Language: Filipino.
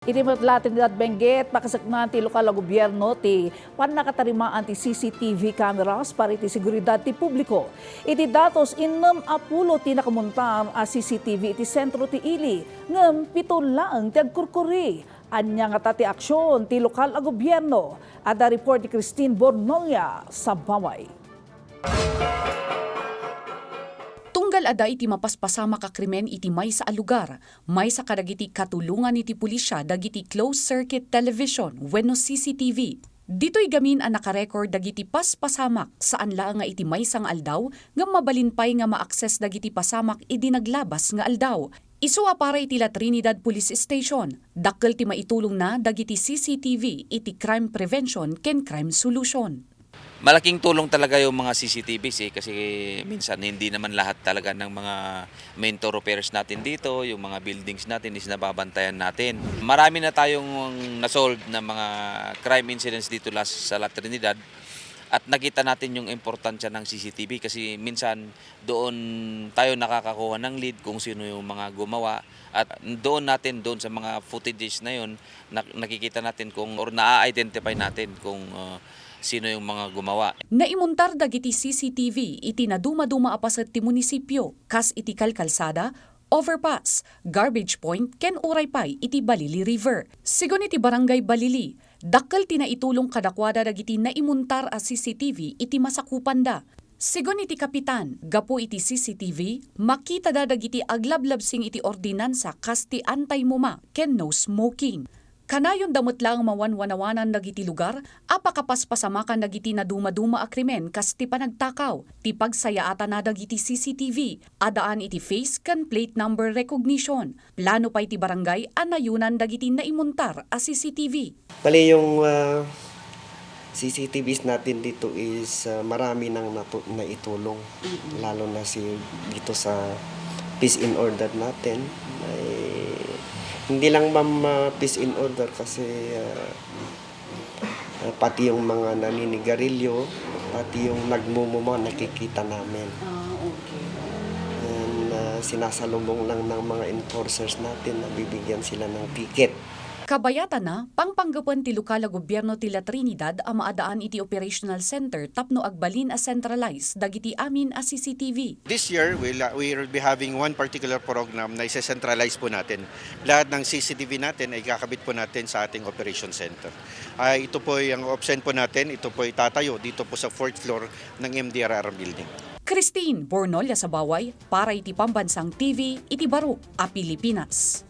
Iti la Trinidad Benguet, pakasaknan ti lokal na gobyerno ti panakatarimaan ti CCTV cameras para iti seguridad ti publiko. Iti datos innem apulo ti nakamuntar a CCTV iti sentro ti ili, ngem pito laeng ti agkurkuri. Anya nga ti aksyon ti lokal na gobyerno. Ada report ni Christine Bornolia sa Baway. Tunggal ada iti mapaspasama ka krimen iti may sa alugar, may sa kadagiti katulungan iti pulisya dagiti closed-circuit television wenno CCTV. Dito'y gamin ang nakarecord dagiti paspasamak saan la nga iti may sang aldaw nga mabalinpay nga ma-access dagiti pasamak iti naglabas nga aldaw. Isuwa para iti la Trinidad Police Station, dakkel ti maitulong na dagiti CCTV iti crime prevention ken crime solution. Malaking tulong talaga yung mga CCTVs kasi minsan hindi naman lahat talaga ng mga main thoroughfares natin dito, yung mga buildings natin is nababantayan natin. Marami na tayong nasolve na mga crime incidents dito sa La Trinidad at nakita natin yung importansya ng CCTV kasi minsan doon tayo nakakakuha ng lead kung sino yung mga gumawa at doon sa mga footages na yun nakikita natin kung or na-identify natin kung sino yung mga gumawa. Naimuntar dagiti CCTV iti naduma-duma apasat ti munisipyo, kas iti kalkalsada, overpass, garbage point, ken uray pay iti Balili River. Sigon iti barangay Balili, dakkel ti naitulong kadakwada dagiti naimuntar a CCTV iti masakupan da. Sigon iti kapitan, gapo iti CCTV, makita da dagiti aglablabsing iti ordinansa kas ti anti-muma, ken no smoking. Kanayon damot lang mawanwanawanan dagiti lugar, apakapaspasamakan dagiti na duma-duma a krimen kas ti panagtakaw, ti pagsayaatan na dagiti CCTV, adaan iti face can plate number recognition. Plano pa iti barangay anayunan dagiti naimuntar a CCTV. Bali yung CCTVs natin dito is marami nang naitulong, lalo na dito sa peace in order natin. Hindi lang peace in order kasi pati yung mga naninigarilyo, pati yung nagmumumo nakikita namin. Okay. And sinasalubong lang ng mga enforcers natin na bibigyan sila ng ticket. Kabayatan na, pangpanggapan ti lokal na gobyerno ti La Trinidad ang maadaan iti operational center tapno agbalin a centralized dagiti amin a CCTV. This year, we'll be having one particular program na isa-centralize po natin. Lahat ng CCTV natin ay kakabit po natin sa ating operation center. Ito po ang option po natin, ito po itatayo dito po sa 4th floor ng MDRR building. Christine Bornolia sa Baway para iti Pambansang TV iti Baro a Pilipinas.